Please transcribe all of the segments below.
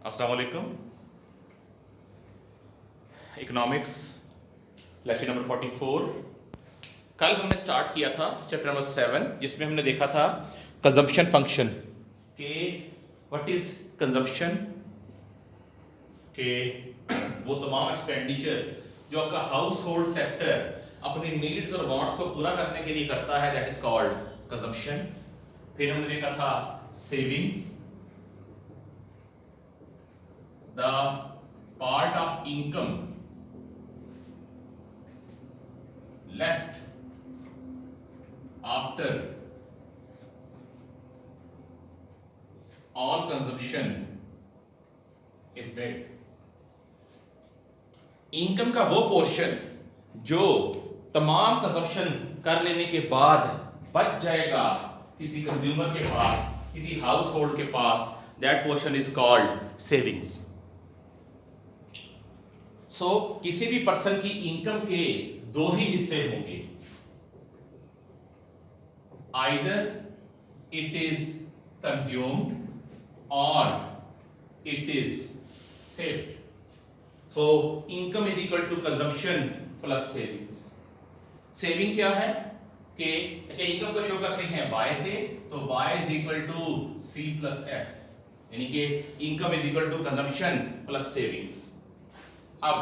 अस्सलाम वालेकुम। Economics lecture number 44। कल हमने स्टार्ट किया था चैप्टर नंबर 7 जिसमें हमने देखा था कंजम्पशन फंक्शन के व्हाट इज कंजम्पशन के वो तमाम एक्सपेंडिचर जो आपका हाउस होल्ड सेक्टर अपनी नीड्स और वांट्स को पूरा करने के लिए करता है, दैट इज कॉल्ड कंजम्पशन। फिर हमने देखा था savings, the part of income left after all consumption is made। Income का वो पोर्शन जो तमाम कंजम्पशन कर लेने के बाद बच जाएगा किसी कंज्यूमर के पास, किसी हाउस होल्ड के पास, that portion is called savings. So किसी भी पर्सन की इनकम के दो ही हिस्से होंगे, आइदर इट इज कंज्यूम्ड और it is saved. So income is equal to consumption plus savings. Saving क्या है कि अच्छा इनकम को शो करते हैं y से, तो y is equal to c plus s, यानी कि income is equal to consumption plus savings. अब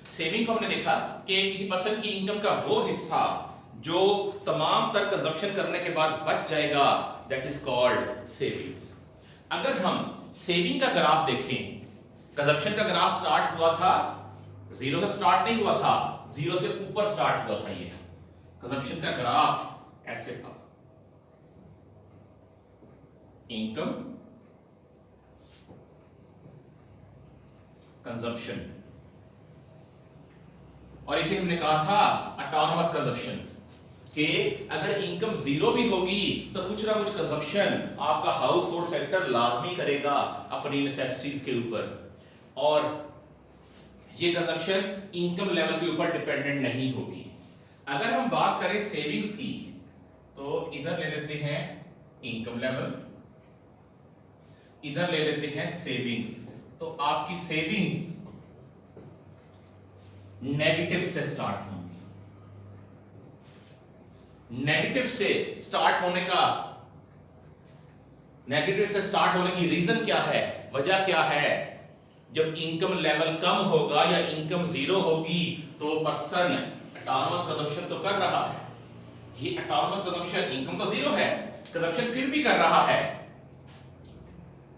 सेविंग को हमने देखा कि किसी पर्सन की इनकम का वो हिस्सा जो तमाम तर कंजम्पशन करने के बाद बच जाएगा, दैट इज कॉल्ड सेविंग्स। अगर हम सेविंग का ग्राफ देखें, कंजम्पशन का ग्राफ स्टार्ट हुआ था, जीरो से स्टार्ट नहीं हुआ था, जीरो से ऊपर स्टार्ट हुआ था। ये कंजम्पशन का ग्राफ ऐसे था, इनकम, कंजम्पशन, और इसे हमने कहा था ऑटोनोमस कंजम्पशन कि अगर इनकम जीरो भी होगी तो कुछ ना कुछ कंजम्पशन आपका हाउस होल्ड सेक्टर लाजमी करेगा अपनी नेसेसिटीज के ऊपर, और ये कंजम्पशन इनकम लेवल के ऊपर डिपेंडेंट नहीं होगी। अगर हम बात करें सेविंग्स की, तो इधर ले लेते हैं इनकम लेवल, इधर ले लेते हैं सेविंग्स, तो आपकी सेविंग्स नेगेटिव से स्टार्ट होंगी। नेगेटिव से स्टार्ट होने का, नेगेटिव से स्टार्ट होने की रीजन क्या है, वजह क्या है? जब इनकम लेवल कम होगा या इनकम जीरो होगी तो पर्सन ऑटोनोमस कंजम्पशन तो कर रहा है, ये ऑटोनोमस कंजम्पशन, इनकम तो जीरो है, कंजम्पशन फिर भी कर रहा है,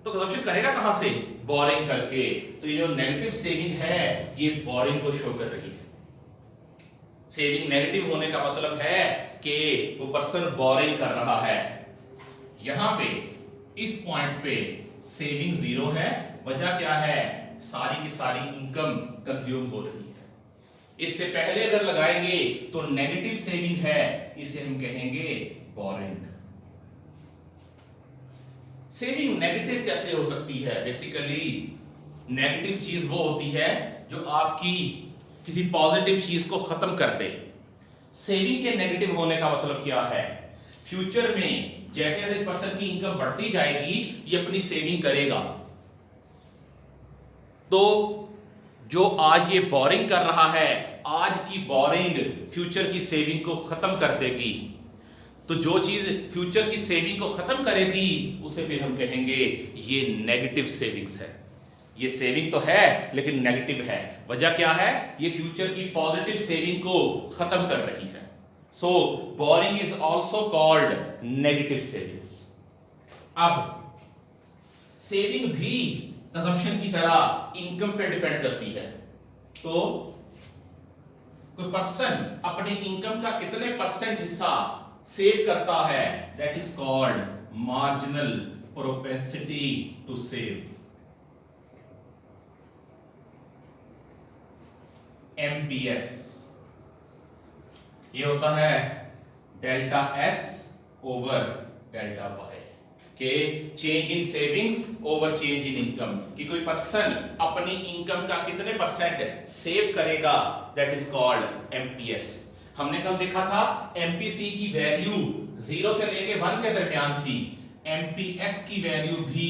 तो कंजम्पशन करेगा कहां से? बोरिंग करके। तो ये जो नेगेटिव सेविंग है ये बोरिंग को शो कर रही है। सेविंग नेगेटिव होने का मतलब है कि वो पर्सन बोरिंग कर रहा है। यहां पे इस पॉइंट पे सेविंग जीरो है, वजह क्या है? सारी की सारी इनकम कंज्यूम हो रही है। इससे पहले अगर लगाएंगे तो नेगेटिव सेविंग है, इसे हम कहेंगे बोरिंग। सेविंग नेगेटिव कैसे हो सकती है? बेसिकली नेगेटिव चीज वो होती है जो आपकी किसी पॉजिटिव चीज को खत्म कर दे। सेविंग के नेगेटिव होने का मतलब क्या है? फ्यूचर में जैसे जैसे इस पर्सन की इनकम बढ़ती जाएगी ये अपनी सेविंग करेगा, तो जो आज ये बोरिंग कर रहा है, आज की बोरिंग फ्यूचर की सेविंग को खत्म कर देगी। तो जो चीज फ्यूचर की सेविंग को खत्म करेगी उसे फिर हम कहेंगे ये नेगेटिव सेविंग्स है। ये सेविंग तो है लेकिन नेगेटिव है, वजह क्या है? ये फ्यूचर की पॉजिटिव सेविंग को खत्म कर रही है। So boring is also called negative savings. अब सेविंग भी कंजम्पशन की तरह इनकम पे डिपेंड करती है। तो कोई पर्सन अपनी इनकम का कितने परसेंट हिस्सा सेव करता है, that is called marginal propensity to save, MPS। ये होता है delta S over delta Y के change in savings over change in income, कि कोई पर्सन अपनी इनकम का कितने परसेंट सेव करेगा, दैट इज कॉल्ड MPS। हमने कल देखा था MPC की वैल्यू 0 से लेके 1 के दरमियान थी, एमपीएस की वैल्यू भी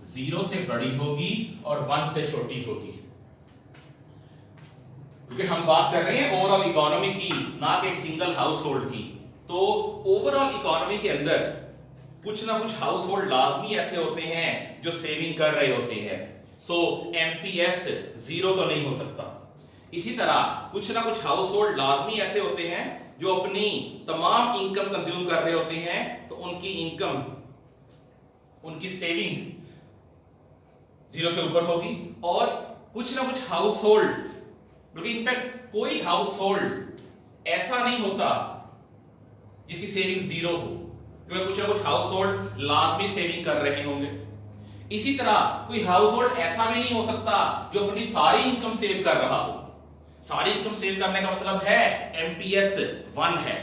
0 से बड़ी होगी और 1 से छोटी होगी। क्योंकि हम बात कर रहे हैं ओवरऑल इकोनॉमी की, ना कि एक सिंगल हाउस होल्ड की। तो ओवरऑल इकोनॉमी के अंदर कुछ ना कुछ हाउस होल्ड लाजमी ऐसे होते हैं जो सेविंग कर रहे होते हैं। सो एमपीएस 0 तो नहीं हो सकता। इसी तरह कुछ ना कुछ हाउस होल्ड लाजमी ऐसे होते हैं जो अपनी तमाम इनकम कंज्यूम कर रहे होते हैं, तो उनकी इनकम, उनकी सेविंग 0 से ऊपर होगी। और कुछ ना कुछ हाउस होल्ड, क्योंकि इनफैक्ट कोई हाउस होल्ड ऐसा नहीं होता जिसकी सेविंग 0 हो, क्योंकि कुछ ना कुछ हाउस होल्ड लाजमी सेविंग कर रहे होंगे। इसी तरह कोई हाउस होल्ड ऐसा भी नहीं हो सकता जो अपनी सारी इनकम सेव कर रहा हो। सारी इनकम सेव करने का मतलब है एमपीएस 1 है।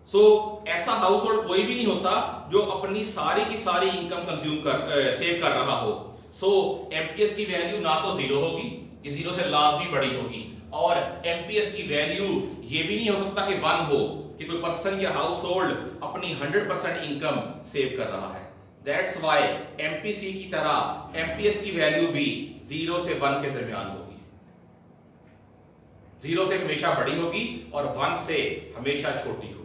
सो ऐसा हाउस होल्ड कोई भी नहीं होता जो अपनी सारी की सारी इनकम कंज्यूम कर सेव कर रहा हो। सो एमपीएस की वैल्यू ना तो 0 होगी, ये 0 से लाजमी बड़ी होगी, और एमपीएस की वैल्यू ये भी नहीं हो सकता कि 1 हो, कि कोई पर्सन या हाउस होल्ड अपनी 100% इनकम सेव कर रहा है। दैट्स व्हाई एमपीसी की तरह एमपीएस की वैल्यू भी 0 से 1 के दरमियान होगी। 0 से हमेशा बड़ी होगी और 1 से हमेशा छोटी होगी।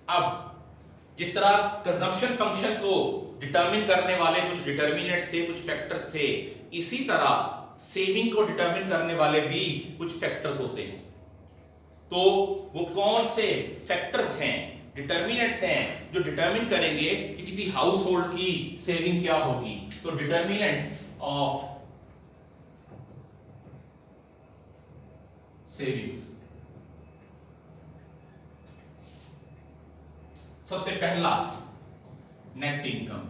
अब जिस तरह कंजम्पशन फंक्शन को डिटरमिन करने वाले कुछ डिटर्मिनेंट्स थे, कुछ फैक्टर्स थे, इसी तरह सेविंग को डिटरमिन करने वाले भी कुछ फैक्टर्स होते हैं। तो वो कौन से फैक्टर्स हैं, डिटर्मिनेंट्स हैं, जो डिटरमिन करेंगे कि किसी हाउस होल्ड की सेविंग क्या होगी? तो डिटर्मिनेंट्स ऑफ सेविंग्स। सबसे पहला नेट इनकम,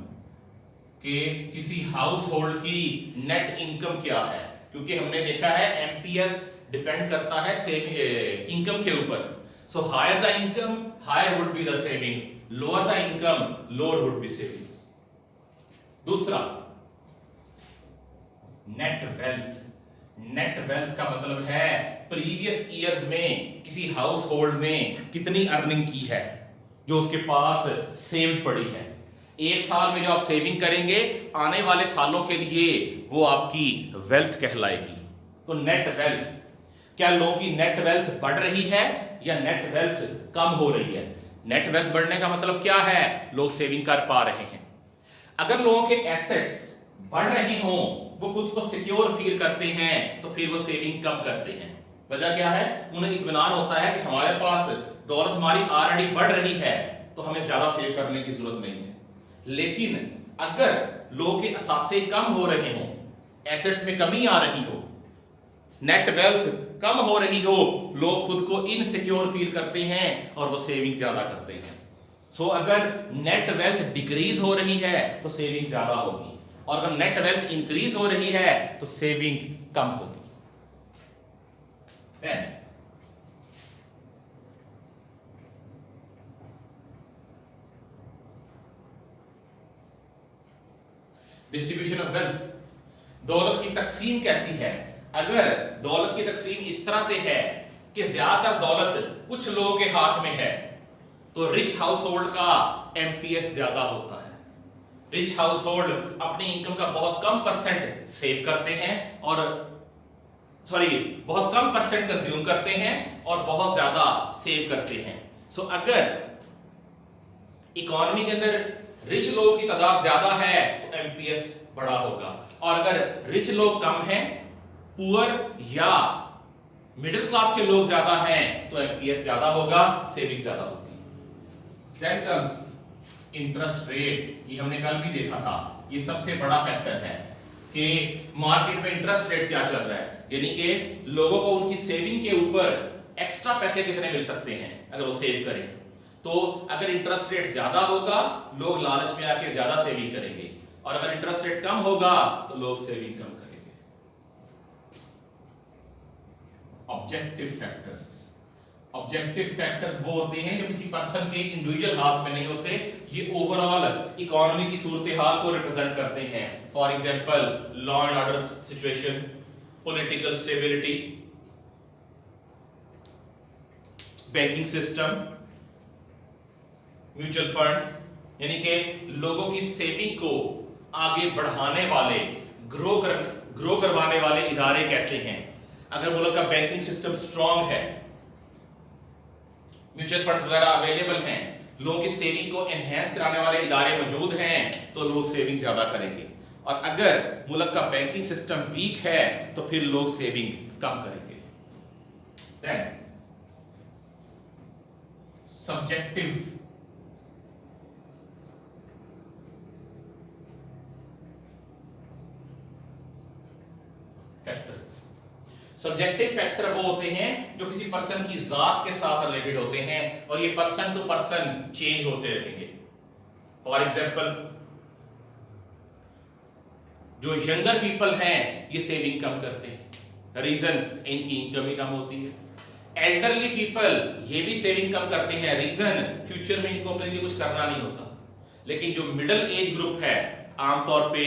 कि किसी हाउस होल्ड की नेट इनकम क्या है, क्योंकि हमने देखा है एमपीएस डिपेंड करता है इनकम के ऊपर। So higher the income higher would be the saving, lower the income lower would be savings. दूसरा नेट वेल्थ। नेट वेल्थ का मतलब है प्रीवियस ईयर्स में किसी हाउस होल्ड में कितनी अर्निंग की है, जो उसके पास सेव्ड पड़ी है। एक साल में जो आप सेविंग करेंगे, आने वाले सालों के लिए वो आपकी वेल्थ कहलाएगी। तो नेट वेल्थ, क्या लोगों की नेट वेल्थ बढ़ रही है या नेट वेल्थ कम हो रही है? नेट वेल्थ बढ़ने का मतलब क्या है? लोग सेविंग कर पा रहे हैं। अगर लोगों के एसेट्स बढ़ रहे हों, वो खुद को सिक्योर फील करते हैं, तो फिर वो सेविंग कम करते हैं। वजह क्या है? उन्हें इत्मीनान होता है कि हमारे पास दौलत हमारी ऑलरेडी बढ़ रही है, तो हमें ज्यादा सेव करने की जरूरत नहीं है। लेकिन अगर लोगों के असासे कम हो रहे हों, एसेट्स में कमी आ रही हो, नेट वेल्थ कम हो रही हो, लोग खुद को इनसिक्योर फील करते हैं और वो सेविंग ज्यादा करते हैं। सो अगर नेट वेल्थ डिक्रीज हो रही है तो सेविंग ज्यादा होगी, और अगर नेट वेल्थ इंक्रीज हो रही है तो सेविंग कम होगी। डिस्ट्रीब्यूशन ऑफ वेल्थ, दौलत की तकसीम कैसी है? अगर दौलत की तकसीम इस तरह से है कि ज्यादातर दौलत कुछ लोगों के हाथ में है, तो रिच हाउस होल्ड का एमपीएस ज्यादा होता है। रिच हाउस होल्ड अपनी इनकम का बहुत कम परसेंट सेव करते हैं, और बहुत कम परसेंट कंज्यूम करते हैं और बहुत ज्यादा सेव करते हैं। सो अगर इकोनॉमी के अंदर रिच लोगों की तादाद ज्यादा है तो एमपीएस बड़ा होगा, और अगर रिच लोग कम हैं, पुअर या मिडिल क्लास के लोग ज्यादा हैं, तो एमपीएस ज्यादा होगा, सेविंग ज्यादा होगी। Then comes interest rate. ये हमने कल भी देखा था, ये सबसे बड़ा फैक्टर है कि मार्केट में इंटरेस्ट रेट क्या चल रहा है, यानी कि लोगों को उनकी सेविंग के ऊपर एक्स्ट्रा पैसे कितने मिल सकते हैं अगर वो सेव करें। तो अगर इंटरेस्ट रेट ज्यादा होगा, लोग लालच में आके ज्यादा सेविंग करेंगे, और अगर इंटरेस्ट रेट कम होगा तो लोग सेविंग कम करेंगे। Objective factors. ऑब्जेक्टिव फैक्टर्स वो होते हैं जो किसी पर्सन के इंडिविजुअल हाथ में नहीं होते, ये ओवरऑल इकोनॉमी की सूरत हाल को रिप्रेजेंट करते हैं। For example law and order situation, political stability, banking system, mutual funds यानी कि लोगों की सेविंग को आगे बढ़ाने वाले, ग्रो करवाने वाले इदारे कैसे हैं। अगर मुल्क का बैंकिंग सिस्टम स्ट्रांग है, म्यूचुअल फंड्स वगैरह अवेलेबल हैं, लोगों की सेविंग को एनहेंस कराने वाले इदारे मौजूद हैं, तो लोग सेविंग ज्यादा करेंगे। और अगर मुल्क का बैंकिंग सिस्टम वीक है तो फिर लोग सेविंग कम करेंगे। Then subjective factors. Subjective factor वो होते हैं जो किसी पर्सन की जात के साथ रिलेटेड होते हैं और ये पर्सन टू पर्सन चेंज होते रहेंगे। फॉर एग्जाम्पल, जो यंगर पीपल हैं ये सेविंग कम करते हैं, रीजन इनकी इनकम ही कम होती है। एल्डरली पीपल ये भी सेविंग कम करते हैं, रीजन फ्यूचर में इनको अपने लिए कुछ करना नहीं होता। लेकिन जो मिडिल एज ग्रुप है, आमतौर पे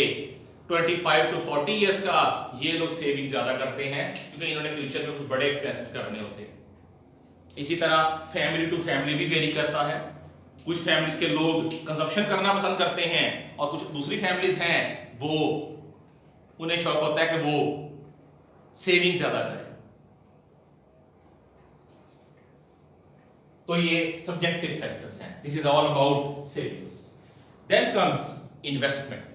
25 to 40 इयर्स का, ये लोग सेविंग ज्यादा करते हैं क्योंकि इन्होंने फ्यूचर में कुछ बड़े एक्सपेंसेस करने होते हैं। इसी तरह फैमिली टू फैमिली भी वेरी करता है। कुछ फैमिलीज के लोग कंजप्शन करना पसंद करते हैं और कुछ दूसरी फैमिलीज हैं वो उन्हें शौक होता है कि वो सेविंग ज्यादा करें। तो ये सब्जेक्टिव फैक्टर्स हैं। This is all about savings. Then comes investment.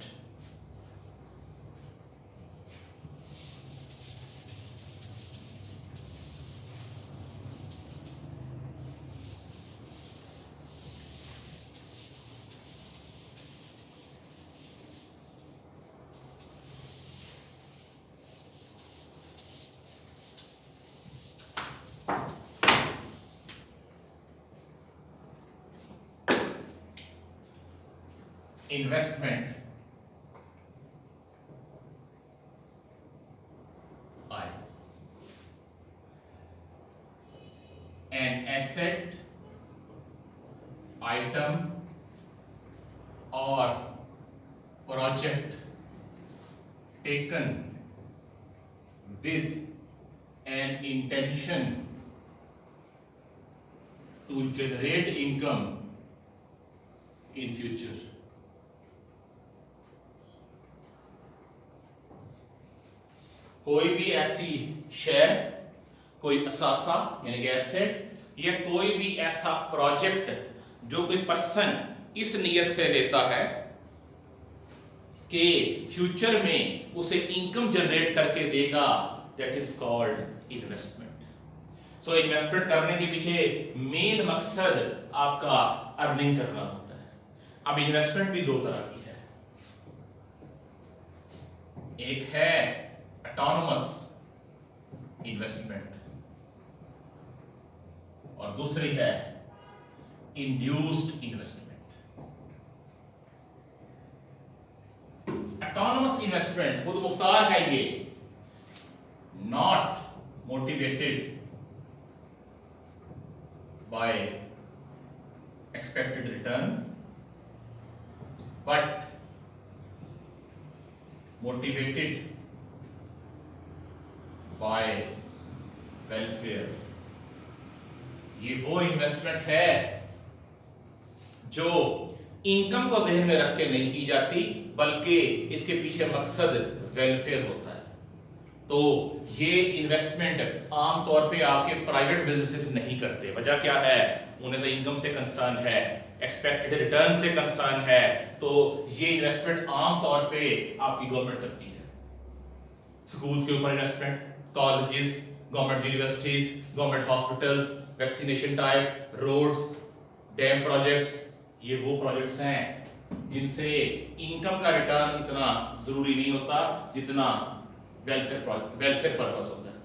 Investment, I, an asset, item or project taken with an intention to generate income in future. कोई भी ऐसी शेयर, कोई असासा यानी कि एसेट या कोई भी ऐसा प्रोजेक्ट जो कोई पर्सन इस नियत से लेता है कि फ्यूचर में उसे इनकम जनरेट करके देगा, that is called investment. So investment करने के पीछे मेन मकसद आपका अर्निंग करना होता है। अब इन्वेस्टमेंट भी दो तरह की है, एक है ऑटोनोमस इन्वेस्टमेंट और दूसरी है इंड्यूस्ड इन्वेस्टमेंट। ऑटोनोमस इन्वेस्टमेंट खुद मुख्तार है, ये not motivated by expected return but motivated by welfare. ये वो इन्वेस्टमेंट है जो इनकम को जहन में रख के नहीं की जाती, बल्कि इसके पीछे मकसद वेलफेयर होता है। तो ये इन्वेस्टमेंट आमतौर पे आपके प्राइवेट बिजनेसेस नहीं करते। वजह क्या है? उन्हें तो इनकम से कंसर्न है, एक्सपेक्टेड रिटर्न से कंसर्न है। तो ये इन्वेस्टमेंट आमतौर पे आपकी गवर्नमेंट करती है। स्कूल्स के ऊपर investment, colleges, government universities, government hospitals, vaccination type, roads, dam projects, ये वो प्रोजेक्ट्स हैं जिनसे इनकम का रिटर्न इतना जरूरी नहीं होता जितना वेलफेयर पर्पस होता है।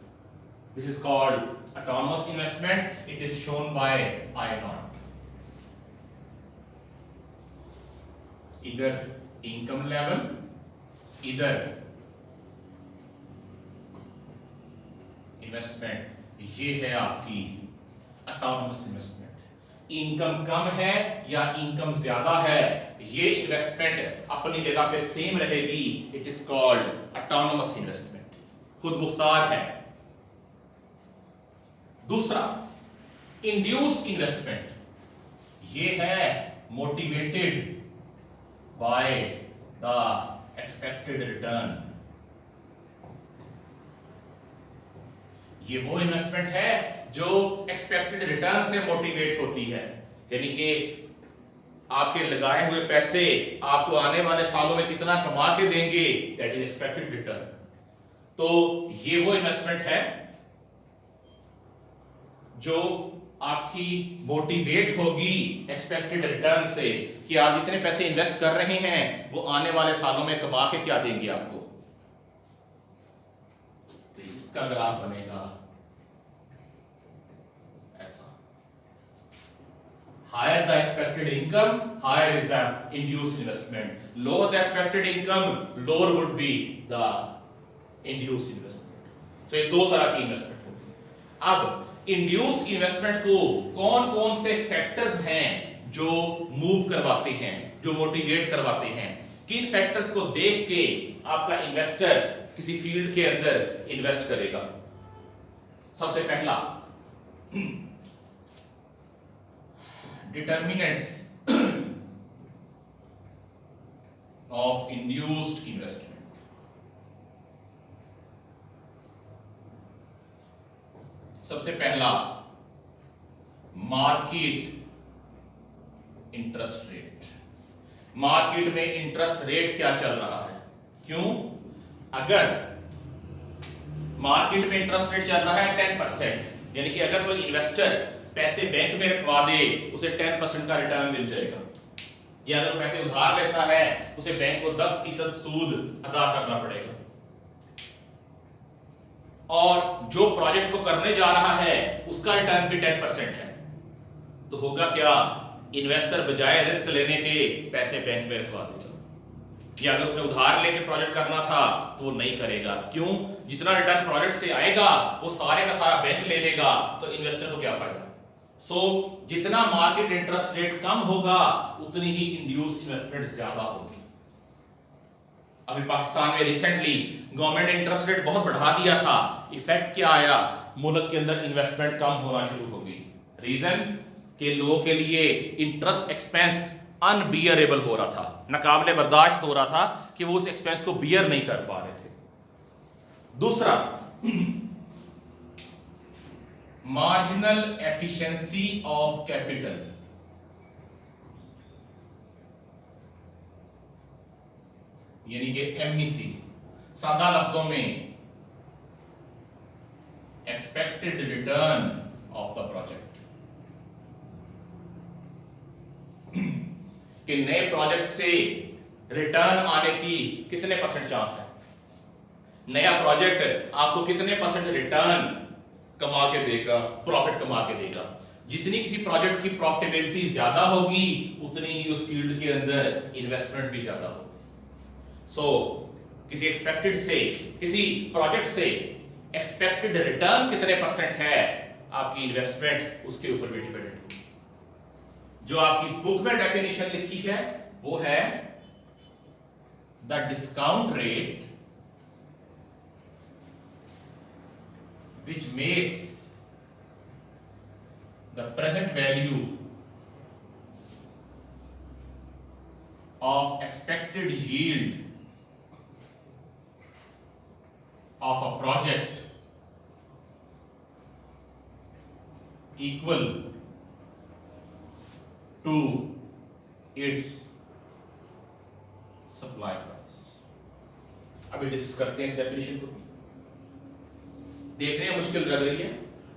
This is called autonomous investment. It is shown by I not. इधर इनकम लेवल, इधर इन्वेस्टमेंट। ये है आपकी ऑटोनोमस इन्वेस्टमेंट। इनकम कम है या इनकम ज्यादा है, ये इन्वेस्टमेंट अपनी जगह पे सेम रहेगी। It is called autonomous investment, खुद मुख्तार है। दूसरा इंड्यूस्ड इन्वेस्टमेंट, ये है motivated by the expected return. ये वो इन्वेस्टमेंट है जो एक्सपेक्टेड रिटर्न से मोटिवेट होती है, यानी कि आपके लगाए हुए पैसे आपको आने वाले सालों में कितना कमा के देंगे, दैट इज एक्सपेक्टेड रिटर्न। तो ये वो इन्वेस्टमेंट है जो आपकी मोटिवेट होगी एक्सपेक्टेड रिटर्न से, कि आप जितने पैसे इन्वेस्ट कर रहे हैं वो आने वाले सालों में कमा के क्या देंगे आपको। तो इसका ग्राफ बनेगा ऐसा, higher the expected income, higher is the induced investment, lower the expected income, lower would be the induced investment. तो ये दो तरह की इन्वेस्टमेंट होगी। अब इंड्यूस इन्वेस्टमेंट को कौन कौन से फैक्टर्स हैं जो मूव करवाते हैं, जो मोटिवेट करवाते हैं, किन फैक्टर्स को देख के आपका इन्वेस्टर किसी फील्ड के अंदर इन्वेस्ट करेगा। सबसे पहला, डिटर्मिनेंट्स ऑफ इंड्यूस्ड इन्वेस्टमेंट। सबसे पहला, मार्केट इंटरेस्ट रेट। मार्केट में इंटरेस्ट रेट क्या चल रहा है, क्यों? अगर मार्केट में इंटरेस्ट रेट चल रहा है 10%, यानी कि अगर कोई इन्वेस्टर पैसे बैंक में रखवा दे उसे 10% का रिटर्न मिल जाएगा, या अगर पैसे उधार लेता है उसे बैंक को 10% सूद अदा करना पड़ेगा। और जो प्रोजेक्ट को करने जा रहा है उसका रिटर्न भी 10% है, तो होगा क्या? इन्वेस्टर बजाय रिस्क लेने के पैसे बैंक में रखवा देगा, या अगर उसने उधार लेके प्रोजेक्ट करना था तो वो नहीं करेगा। क्यों? जितना रिटर्न प्रोजेक्ट से आएगा वो सारे का सारा बैंक ले लेगा, तो इन्वेस्टर को क्या फायदा। सो जितना मार्केट इंटरेस्ट रेट कम होगा उतनी ही इंड्यूस इन्वेस्टमेंट ज्यादा होगी। अभी पाकिस्तान में रिसेंटली गवर्नमेंट ने इंटरेस्ट रेट बहुत बढ़ा दिया था, इफेक्ट क्या आया? मुल्क के अंदर इन्वेस्टमेंट कम होना शुरू हो गई। रीजन कि लोगों के लिए इंटरेस्ट एक्सपेंस अनबियरेबल हो रहा था, नाकाबिले बर्दाश्त हो रहा था कि वो उस एक्सपेंस को बियर नहीं कर पा रहे थे। दूसरा, मार्जिनल एफिशिएंसी ऑफ कैपिटल। यानी कि एमईसी, सादा लफ्जों में expected return of the project, कि नए प्रोजेक्ट से रिटर्न आने की कितने परसेंट चांस है, नया प्रोजेक्ट आपको कितने परसेंट रिटर्न कमा के देगा, प्रॉफिट कमा के देगा। जितनी किसी प्रोजेक्ट की प्रॉफिटेबिलिटी ज्यादा होगी उतनी ही उस फील्ड के अंदर इन्वेस्टमेंट भी ज्यादा होगी। सो किसी एक्सपेक्टेड से, किसी प्रोजेक्ट से एक्सपेक्टेड रिटर्न कितने परसेंट है, आपकी इन्वेस्टमेंट उसके ऊपर भी डिपेंडेंट होगी। जो आपकी बुक में डेफिनेशन लिखी है वो है the discount rate which makes the present value of expected yield of a project equal to its supply price। अभी डिस्कस करते हैं इस डेफिनेशन को। देखने में मुश्किल लग रही है,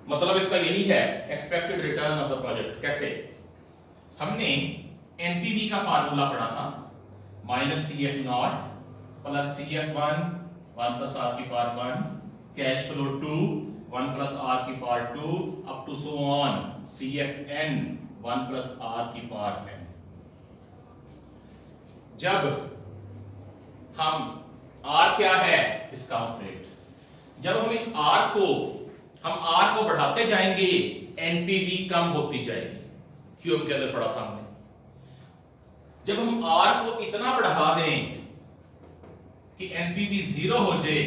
मतलब इसका यही है expected return of the project. कैसे? हमने एनपीवी का फार्मूला पढ़ा था, minus C F not plus C F one, 1 plus R की power 1, cash flow 2, 1 plus R की power 2, up to so on C F N 1 plus R की power N. जब हम आर क्या है? Discount rate. जब हम इस आर को बढ़ाते जाएंगे एनपीवी कम होती जाएगी। क्यूएम के अंदर पढ़ा था हमने, जब हम आर को इतना बढ़ा दें कि एनपीवी 0 हो जाए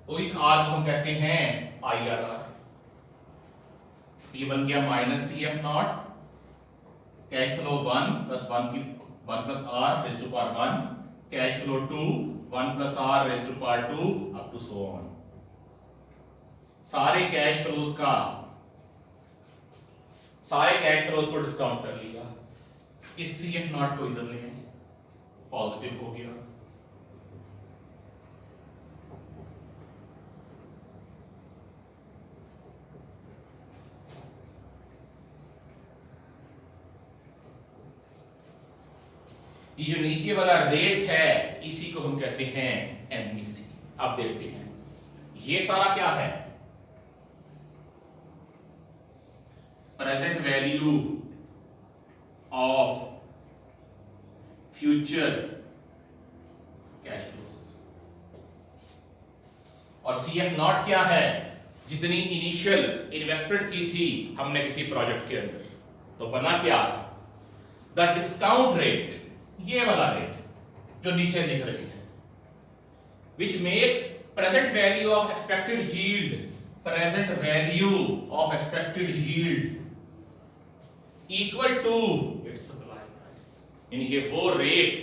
तो इस आर को हम कहते हैं आईआरआर। ये बन गया minus C F not, cash flow 1 plus 1 plus R raise to power 1, cash flow 2 1 plus R raise to power 2 up to so on. सारे कैश फ्लोज को डिस्काउंट कर लिया। इस CF नॉट को इधर ले आए, पॉजिटिव हो गया। ये जो नीचे वाला रेट है इसी को हम कहते हैं MVC। अब देखते हैं ये सारा क्या है, present value of future cash flows, और CF नॉट क्या है, जितनी इनिशियल इन्वेस्टमेंट की थी हमने किसी प्रोजेक्ट के अंदर, तो बना क्या, द डिस्काउंट रेट, ये वाला रेट जो नीचे लिख रही है, which makes present value of expected yield, present value of expected yield equal to its supply price, यानी कि वो रेट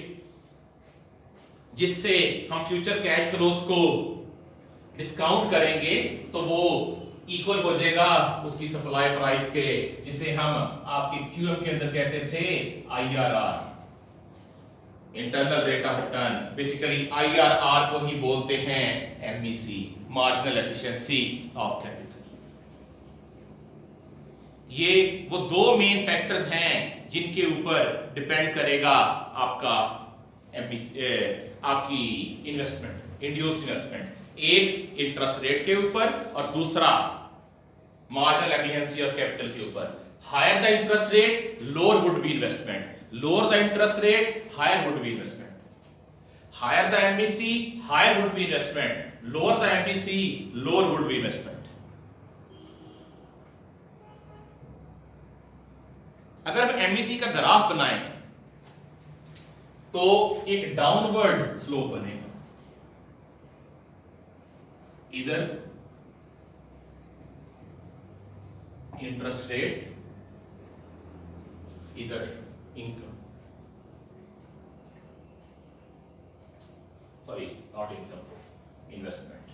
जिससे हम फ्यूचर कैश फ्लोस को डिस्काउंट करेंगे तो वो इक्वल हो जाएगा उसकी सप्लाई प्राइस के, जिसे हम आपके QM के अंदर कहते थे IRR, internal rate of return. Basically IRR को ही बोलते हैं MEC, marginal efficiency of capital. ये वो दो मेन फैक्टर्स हैं जिनके ऊपर डिपेंड करेगा आपका MEC, आपकी इन्वेस्टमेंट, इंड्यूस इन्वेस्टमेंट, एक इंटरेस्ट रेट के ऊपर और दूसरा मार्जिनल एफिशिएंसी ऑफ कैपिटल के ऊपर। Higher the interest rate lower would be investment, lower the interest rate higher would be investment, higher the MEC higher would be investment, lower the MEC lower would be investment। अगर हम MEC का graph बनाएं तो एक downward slope बनेगा, इधर interest rate, इधर income, sorry not income, investment।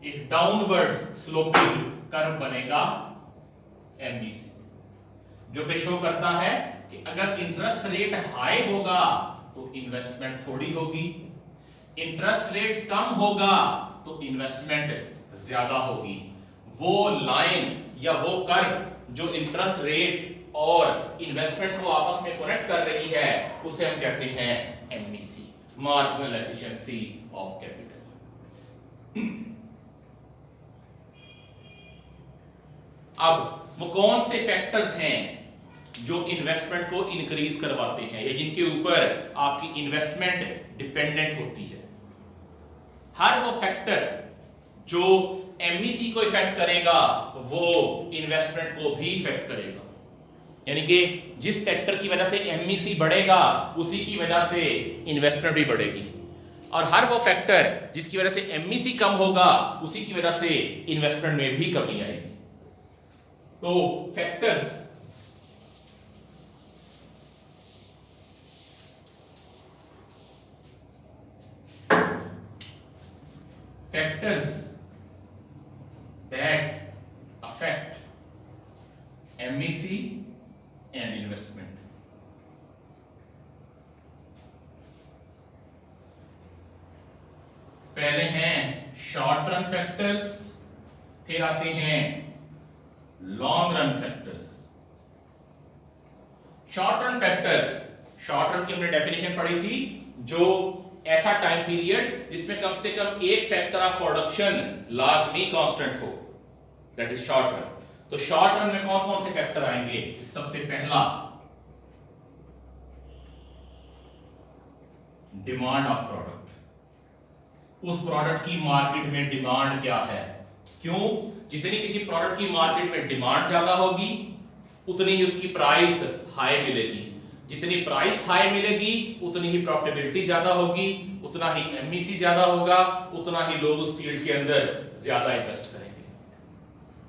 एक डाउनवर्ड स्लोपिंग कर्व बनेगा MEC, जो कि शो करता है कि अगर इंटरेस्ट रेट हाई होगा तो इन्वेस्टमेंट थोड़ी होगी, इंटरेस्ट रेट कम होगा तो इन्वेस्टमेंट ज्यादा होगी। वो लाइन या वो कर्व जो इंटरेस्ट रेट और इन्वेस्टमेंट को आपस में कनेक्ट कर रही है उसे हम कहते हैं MEC, marginal efficiency of capital. अब वो कौन से फैक्टर्स हैं जो इन्वेस्टमेंट को इंक्रीज करवाते हैं या जिनके ऊपर आपकी इन्वेस्टमेंट डिपेंडेंट होती है। हर वो फैक्टर जो MEC को इफेक्ट करेगा वो इन्वेस्टमेंट को भी इफेक्ट करेगा, यानी कि जिस फैक्टर की वजह से MEC बढ़ेगा उसी की वजह से इन्वेस्टमेंट भी बढ़ेगी, और हर वो फैक्टर जिसकी वजह से MEC कम होगा उसी की वजह से इन्वेस्टमेंट में भी कमी आएगी। तो factors that affect MEC and investment। पहले हैं शॉर्ट रन फैक्टर्स, फिर आते हैं long run factors. Short run factors, short run की हमने डेफिनेशन पढ़ी थी, जो ऐसा टाइम पीरियड जिसमें कम से कम एक फैक्टर ऑफ प्रोडक्शन लाजमी कांस्टेंट हो, दैट इज शॉर्ट रन। तो शॉर्ट रन में कौन कौन से फैक्टर आएंगे, सबसे पहला डिमांड ऑफ प्रोडक्ट, उस प्रोडक्ट की मार्केट में डिमांड क्या है। क्यों, जितनी किसी प्रोडक्ट की मार्केट में डिमांड ज्यादा होगी उतनी ही उसकी प्राइस हाई मिलेगी, जितनी प्राइस हाई मिलेगी उतनी ही प्रॉफिटेबिलिटी ज्यादा होगी, उतना ही MEC ज्यादा होगा, उतना ही लोग उस फील्ड के अंदर ज्यादा इन्वेस्ट करेंगे।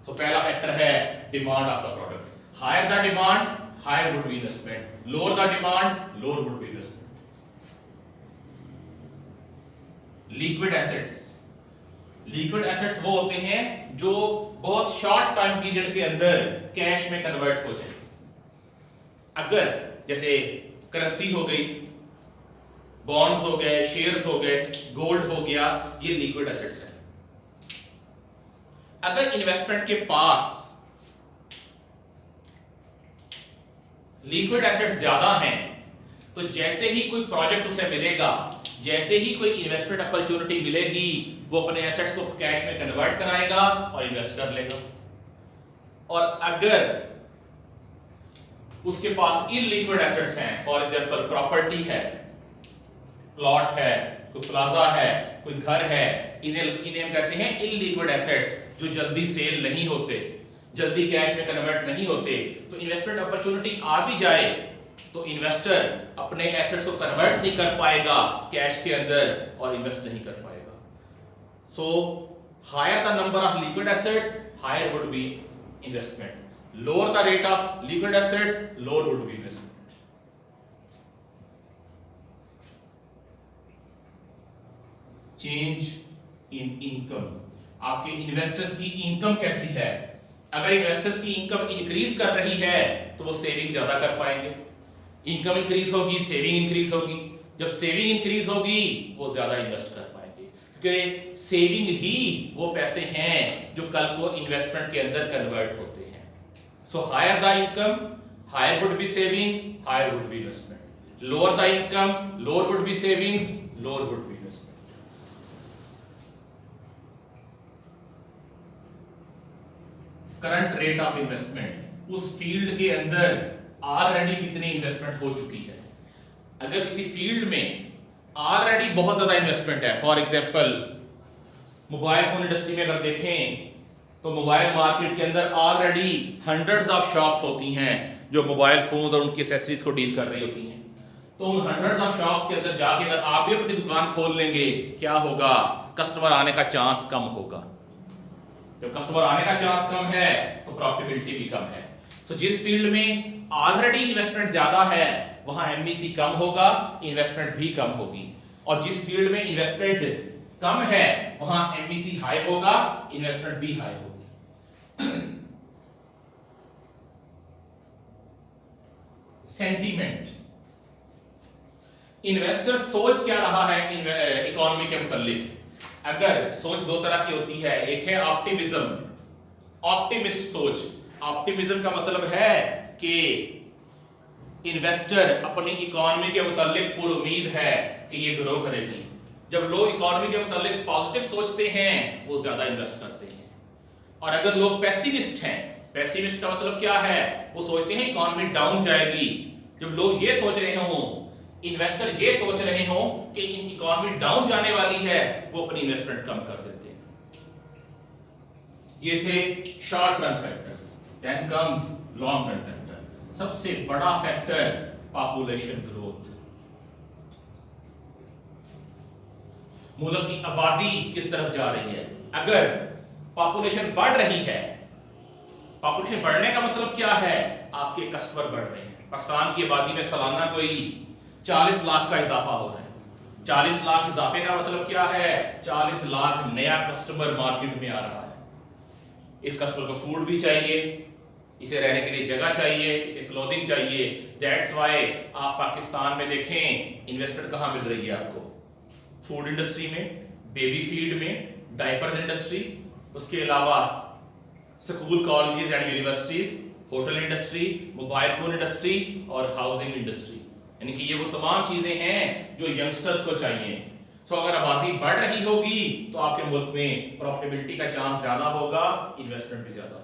तो पहला फैक्टर है demand of the product. Higher the demand, higher would be investment, lower the demand, lower would be investment. Liquid assets, liquid assets वो होते हैं जो बहुत शॉर्ट टाइम पीरियड के अंदर कैश में कन्वर्ट हो जाए। अगर जैसे करेंसी हो गई, बॉन्ड्स हो गए, शेयर्स हो गए, गोल्ड हो गया, ये लिक्विड एसेट्स हैं। अगर इन्वेस्टमेंट के पास लिक्विड एसेट्स ज्यादा हैं तो जैसे ही कोई प्रोजेक्ट उसे मिलेगा, जैसे ही कोई इन्वेस्टमेंट अपॉर्चुनिटी मिलेगी, वो अपने एसेट्स को कैश में कन्वर्ट कराएगा और इन्वेस्ट कर लेगा। और अगर उसके पास इलिक्विड एसेट्स हैं, फॉर एग्जांपल प्रॉपर्टी है, प्लॉट है, कोई प्लाजा है, कोई घर है, इन्हें हम कहते हैं इलिक्विड एसेट्स, जो जल्दी सेल नहीं होते, जल्दी कैश में कन्वर्ट नहीं होते। तो इन्वेस्टमेंट अपॉर्चुनिटी आ भी जाए तो इन्वेस्टर अपने एसेट्स को कन्वर्ट नहीं कर पाएगा कैश के अंदर और इन्वेस्ट नहीं कर पाएगा। So higher the number of liquid assets, higher would be investment, lower the rate of liquid assets, lower would be investment. Change in income, आपके इन्वेस्टर्स की इनकम कैसी है? अगर इन्वेस्टर्स की इनकम इंक्रीज कर रही है तो वो सेविंग ज्यादा कर पाएंगे। इनकम इंक्रीज होगी, सेविंग इंक्रीज होगी। जब सेविंग इंक्रीज होगी वो ज्यादा इन्वेस्ट कर पाएंगे, क्योंकि सेविंग ही वो पैसे हैं जो कल को इन्वेस्टमेंट के अंदर कन्वर्ट होते हैं। So higher the income, higher would be saving, higher would be investment. Lower the income, lower would be savings, lower would be investment. Current rate of investment, उस फील्ड के अंदर ऑलरेडी कितनी investment हो चुकी है। अगर किसी फील्ड में ऑलरेडी बहुत ज्यादा इन्वेस्टमेंट है, for example mobile phone industry में अगर देखें तो मोबाइल मार्केट के अंदर ऑलरेडी हंड्रेड्स ऑफ शॉप्स होती हैं जो मोबाइल फोन्स और उनकी एक्सेसरीज को डील कर रही होती हैं। तो उन हंड्रेड्स ऑफ शॉप्स के अंदर जाके अगर आप भी अपनी दुकान खोल लेंगे, क्या होगा? कस्टमर आने का चांस कम होगा। जब कस्टमर आने का चांस कम है तो प्रॉफिटेबिलिटी भी कम है। तो जिस फील्ड में ऑलरेडी इन्वेस्टमेंट ज्यादा है वहां एमबीसी कम होगा, इन्वेस्टमेंट भी कम होगी। और जिस फील्ड में इन्वेस्टमेंट कम है वहां एमबीसी हाई होगा, इन्वेस्टमेंट भी हाई होगी। सेंटीमेंट, इन्वेस्टर सोच क्या रहा है इकोनॉमी के मुतालिक। अगर सोच दो तरह की होती है, एक है ऑप्टिमिज्म, ऑप्टिमिस्ट सोच। ऑप्टिमिज्म का मतलब है कि इन्वेस्टर अपनी इकोनॉमी के मुतालिक पूरी उम्मीद है कि ये ग्रो करेगी। जब लोग इकोनॉमी के मुतालिक पॉजिटिव सोचते हैं वो ज्यादा इन्वेस्ट करते हैं। और अगर लोग पेसिमिस्ट हैं, पेसिमिस्ट का मतलब क्या है? वो सोचते हैं इकोनॉमी डाउन जाएगी। जब लोग ये सोच रहे हों, इन्वेस्टर ये सोच रहे हों कि इकोनॉमी डाउन जाने वाली है, वो अपनी इन्वेस्टमेंट कम कर देते हैं। ये थे short term factors. Then comes long term factor. सबसे बड़ा फैक्टर पॉपुलेशन ग्रोथ, मुल्क की आबादी किस तरफ जा रही है। अगर पॉपुलेशन बढ़ रही है, पॉपुलेशन बढ़ने का मतलब क्या है? आपके कस्टमर बढ़ रहे हैं। पाकिस्तान की आबादी में सालाना कोई 40 लाख का इजाफा हो रहा है। 40 लाख इजाफे का मतलब क्या है? 40 लाख नया कस्टमर मार्केट में आ रहा है। इस कस्टमर को फूड भी चाहिए, इसे रहने के लिए जगह चाहिए, इसे क्लोथिंग चाहिए। दैट्स व्हाई आप पाकिस्तान में देखें इन्वेस्टमेंट कहां मिल रही है आपको? फूड इंडस्ट्री में, बेबी फीड में, डायपर्स इंडस्ट्री, उसके अलावा school, colleges and universities, hotel industry, mobile phone industry और हाउसिंग इंडस्ट्री। यानी कि ये वो तमाम चीजें हैं जो यंगस्टर्स को चाहिए। सो अगर आबादी बढ़ रही होगी तो आपके मुल्क में प्रॉफिटेबिलिटी का चांस ज्यादा होगा, इन्वेस्टमेंट भी ज्यादा होगी।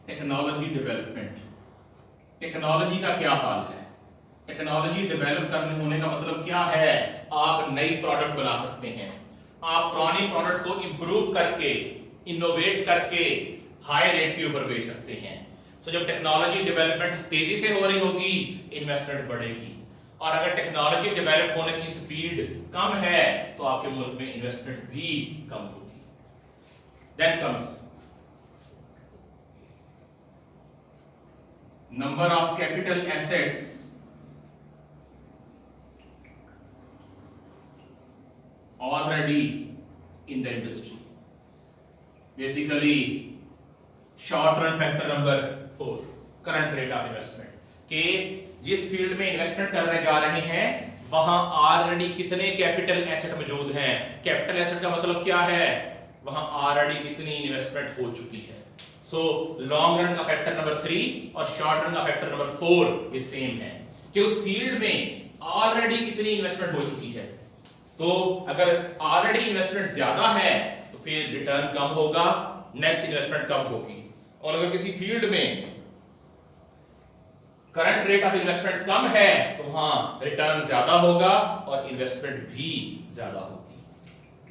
टेक्नोलॉजी डेवलपमेंट, टेक्नोलॉजी का क्या हाल है? टेक्नोलॉजी डेवलप करने होने का मतलब क्या है? आप नई प्रोडक्ट बना सकते हैं, आप पुरानी प्रोडक्ट को इंप्रूव करके, इनोवेट करके हाई रेट के ऊपर बेच सकते हैं। सो जब टेक्नोलॉजी डेवलपमेंट तेजी से हो रही होगी, इन्वेस्टमेंट बढ़ेगी। और अगर टेक्नोलॉजी डेवलप होने की स्पीड कम है तो आपके मुल्क में इन्वेस्टमेंट भी कम होगी। Then comes number of capital assets already in the industry. Basically short run factor number 4, current rate of investment, के जिस फील्ड में इन्वेस्टमेंट करने जा रहे हैं वहां ऑलरेडी कितने कैपिटल एसेट मौजूद हैं। कैपिटल एसेट का मतलब क्या है, वहां ऑलरेडी कितनी इन्वेस्टमेंट हो चुकी है। सो लॉन्ग रन का फैक्टर नंबर 3 और शॉर्ट रन का फैक्टर नंबर 4 ये सेम है कि उस फील्ड में ऑलरेडी कितनी इन्वेस्टमेंट हो चुकी है। तो अगर ऑलरेडी इन्वेस्टमेंट ज्यादा है तो फिर रिटर्न कम होगा, नेक्स्ट इन्वेस्टमेंट कम होगी। और अगर किसी फील्ड में करंट रेट ऑफ इन्वेस्टमेंट कम है तो वहां रिटर्न ज्यादा होगा और इन्वेस्टमेंट भी ज्यादा होगी।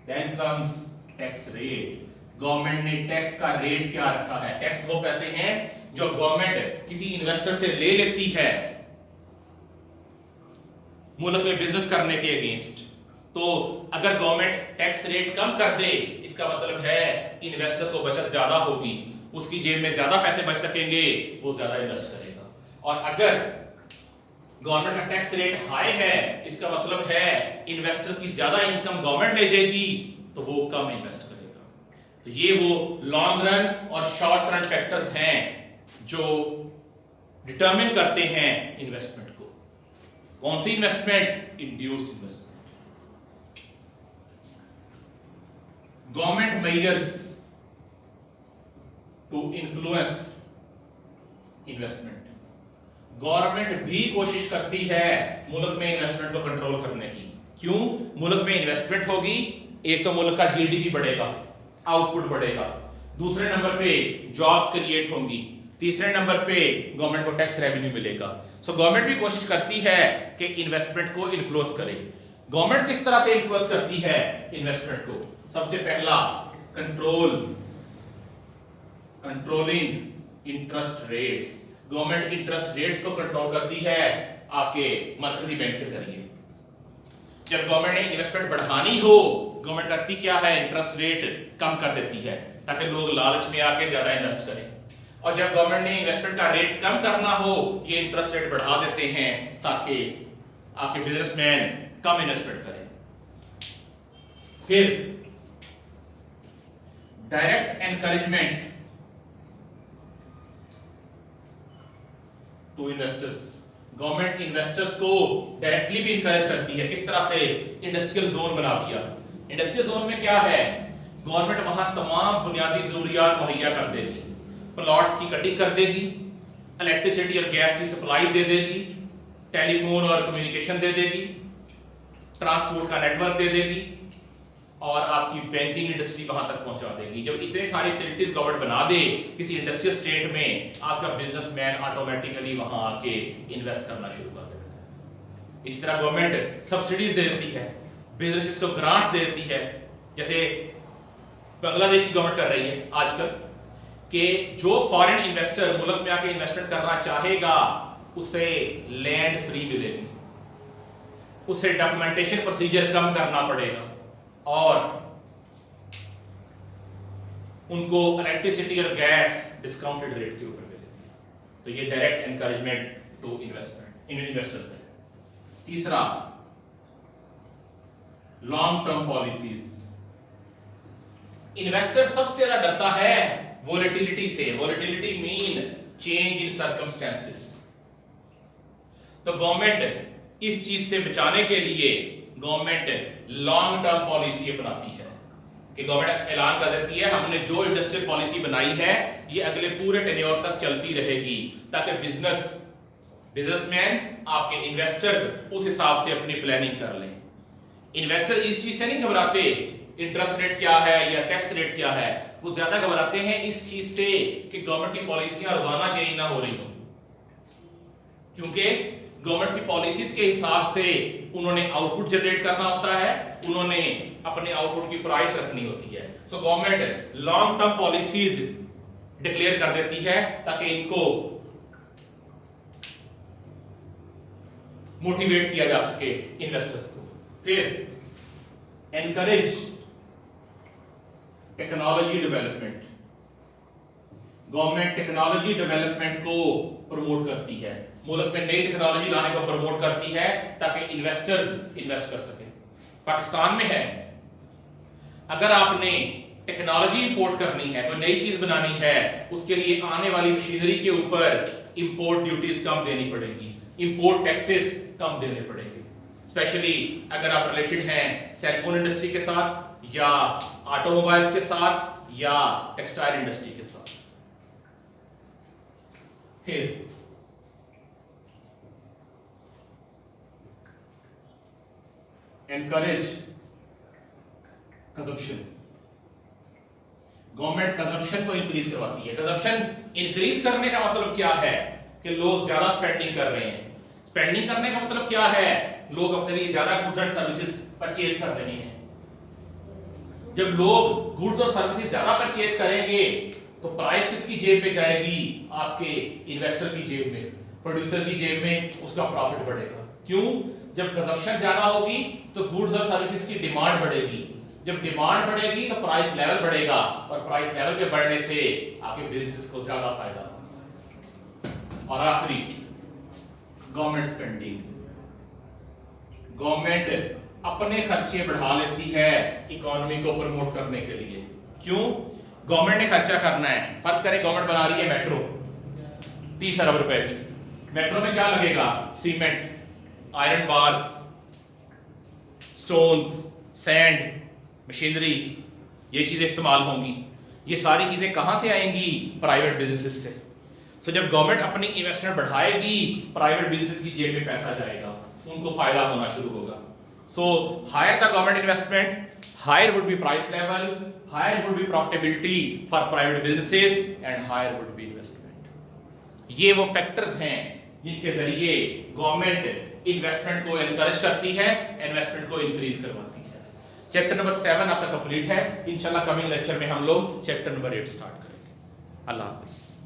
Then comes tax rate. Government ने टैक्स का रेट क्या रखा है। टैक्स वो पैसे हैं जो गवर्नमेंट किसी इन्वेस्टर से ले लेती है मुल्क में बिजनेस करने के अगेंस्ट। तो अगर गवर्नमेंट टैक्स रेट कम कर दे इसका मतलब है इन्वेस्टर को बचत ज्यादा होगी, उसकी जेब में ज्यादा पैसे बच सकेंगे, वो ज्यादा इन्वेस्ट करेगा। और अगर गवर्नमेंट का टैक्स रेट हाई है इसका मतलब है इन्वेस्टर की ज्यादा इनकम गवर्नमेंट ले जाएगी तो वो कम इन्वेस्ट करेगा। तो ये वो लॉन्ग रन और शॉर्ट रन फैक्टर्स हैं जो डिटरमिन करते हैं इन्वेस्टमेंट को। कौन सी investment? Induce investment. Government measures to influence investment. Government भी कोशिश करती है मुल्क में इन्वेस्टमेंट को कंट्रोल करने की। क्यों? मुल्क में इन्वेस्टमेंट होगी, एक तो मुल्क का जीडीपी बढ़ेगा, आउटपुट बढ़ेगा, दूसरे नंबर पे जॉब्स क्रिएट होंगी, तीसरे नंबर पे गवर्नमेंट को टैक्स रेवेन्यू मिलेगा। सो गवर्नमेंट भी कोशिश करती है कि इन्वेस्टमेंट को इन्फ्लुएंस करे। गवर्नमेंट किस तरह से इन्फ्लुएंस करती है इन्वेस्टमेंट को? सबसे पहला controlling interest rates. Government interest rates को कंट्रोल करती है आपके मरकजी बैंक के जरिए। जब गवर्नमेंट ने इन्वेस्टमेंट बढ़ानी हो गवर्नमेंट करती क्या है, इंटरेस्ट रेट कम कर देती है ताकि लोग लालच में आके ज्यादा इन्वेस्ट करें। और जब गवर्नमेंट ने इन्वेस्टमेंट का रेट कम करना हो ये इंटरेस्ट रेट बढ़ा देते हैं ताकि आपके बिजनेसमैन कम इन्वेस्टमेंट करें। फिर direct encouragement to investors. Government investors को डायरेक्टली भी इनकरेज करती है। किस तरह से? इंडस्ट्रियल जोन बना दिया। इंडस्ट्रियल जोन में क्या है, गवर्नमेंट वहां तमाम बुनियादी जरूरियात मुहैया कर देगी, प्लॉट्स की कटिंग कर देगी, इलेक्ट्रिसिटी और गैस की सप्लाईज दे देगी, टेलीफोन और कम्युनिकेशन दे देगी, ट्रांसपोर्ट का नेटवर्क दे देगी और आपकी बैंकिंग इंडस्ट्री वहां तक पहुंचा देगी। जब इतने सारी फैसिलिटीज गवर्नमेंट बना दे किसी इंडस्ट्रियल स्टेट में आपका बिजनेसमैन ऑटोमेटिकली वहां आके इन्वेस्ट करना शुरू कर देता है। इस तरह गवर्नमेंट सब्सिडीज दे देती है, बिजनेसेस को ग्रांट्स दे देती है। जैसे बांग्लादेश की गवर्नमेंट कर रही है आजकल कि जो फॉरेन इन्वेस्टर मुल्क में आके इन्वेस्टमेंट करना चाहेगा उसे लैंड फ्री मिलेगी, उसे डॉक्यूमेंटेशन प्रोसीजर कम करना पड़ेगा और उनको इलेक्ट्रिसिटी और गैस डिस्काउंटेड रेट के ऊपर मिलेगी। तो ये direct encouragement to investment in investors है। तीसरा लॉन्ग टर्म पॉलिसीज। इन्वेस्टर सबसे ज्यादा डरता है वोलेटिलिटी से। Volatility mean change in circumstances. तो गवर्नमेंट इस चीज से बचाने के लिए गवर्नमेंट लॉन्ग टर्म पॉलिसी अपनाती है कि गवर्नमेंट ऐलान कर देती है हमने जो इंडस्ट्रियल पॉलिसी बनाई है ये अगले पूरे टेन्योर तक चलती रहेगी ताकि बिजनेसमैन आपके इन्वेस्टर्स उस हिसाब से अपनी प्लानिंग कर लें। इन्वेस्टर इस चीज से नहीं घबराते इंटरेस्ट रेट क्या है या टैक्स रेट क्या है, वो ज्यादा घबराते हैं इस चीज से कि गवर्नमेंट की पॉलिसियां रोजाना चेंज ना हो रही हो, क्योंकि गवर्नमेंट की पॉलिसीज के हिसाब से उन्होंने आउटपुट जनरेट करना होता है, उन्होंने अपने आउटपुट की प्राइस रखनी होती है। So government long term policies declare कर देती है ताकि इनको मोटिवेट किया जा सके इन्वेस्टर्स को। फिर encourage technology development. Government technology development को प्रमोट करती है, मुल्क में नई टेक्नोलॉजी लाने को प्रमोट करती है ताकि इन्वेस्टर्स इन्वेस्ट कर सके। पाकिस्तान में है, अगर आपने टेक्नोलॉजी इंपोर्ट करनी है, कोई नई चीज बनानी है, उसके लिए आने वाली मशीनरी के ऊपर इंपोर्ट ड्यूटीज कम देनी पड़ेगी, इंपोर्ट टैक्सेस कम देने पड़ेंगे। स्पेशली अगर आप रिलेटेड हैं सेलफोन इंडस्ट्री के साथ या ऑटोमोबाइल्स के साथ या टेक्सटाइल इंडस्ट्री के साथ। फिर एनकरेज कंजप्शन, गवर्नमेंट कंजप्शन को इंक्रीज करवाती है। कंजप्शन इंक्रीज करने का मतलब क्या है कि लोग ज्यादा स्पेंडिंग कर रहे हैं। स्पेंडिंग करने का मतलब क्या है, लोग अपने लिए ज्यादा गुड्स एंड सर्विसेज परचेज कर रहे हैं। जब लोग गुड्स और सर्विसेज ज्यादा परचेज करेंगे तो प्राइस किसकी जेब में जाएगी, आपके इन्वेस्टर की जेब में, प्रोड्यूसर की जेब में, उसका प्रॉफिट बढ़ेगा। क्यों? जब कंजप्शन ज्यादा होगी तो गुड्स और सर्विसेज की डिमांड बढ़ेगी, जब डिमांड बढ़ेगी तो प्राइस लेवल बढ़ेगा और प्राइस लेवल के बढ़ने से आपके बिजनेस को ज्यादा फायदा होगा। और आखिरी गवर्नमेंट स्पेंडिंग, गवर्नमेंट अपने खर्चे बढ़ा लेती है इकोनॉमी को प्रमोट करने के लिए। क्यों? गवर्नमेंट ने खर्चा करना है। फर्ज करें गवर्नमेंट बना रही है मेट्रो 30 अरब रुपए की, मेट्रो में क्या लगेगा, cement, iron bars, stones, sand, machinery, ये चीजें इस्तेमाल होंगी। ये सारी चीजें कहां से आएंगी, प्राइवेट बिजनेसेस से। सो जब गवर्नमेंट अपनी इन्वेस्टमेंट बढ़ाएगी, प्राइवेट बिजनेस की जेब में पैसा जाएगा, उनको फायदा होना शुरू होगा। So higher the government investment, higher would be price level, higher would be profitability for private businesses and higher would be investment. ये वो फैक्टर्स हैं जिनके जरिए गवर्नमेंट इन्वेस्टमेंट को एनकरेज करती है, इन्वेस्टमेंट को इंक्रीज करवाती है। चैप्टर नंबर 7 आपका कंप्लीट है। इंशाल्लाह कमिंग लेक्चर में हम लोग चैप्टर नंबर 8 स्टार्ट करेंगे। अल्लाह हाफिज़।